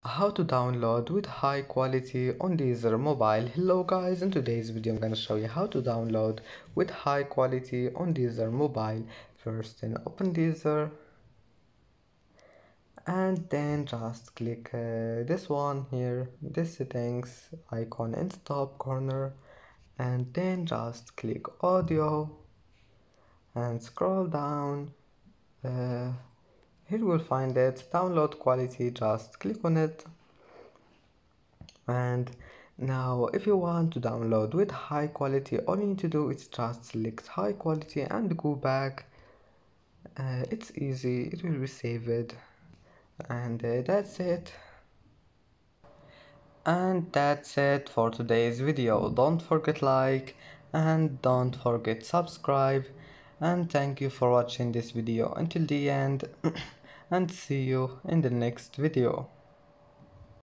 How to download with high quality on Deezer mobile. Hello guys, in today's video I'm gonna show you how to download with high quality on Deezer mobile. First then open Deezer and then just click this one here, this settings icon in the top corner, and then just click audio and scroll down. Here you will find it, download quality, just click on it. And now if you want to download with high quality, all you need to do is just select high quality and go back. It's easy, it will be saved, and that's it. And that's it for today's video. Don't forget like and don't forget subscribe, and thank you for watching this video until the end and see you in the next video.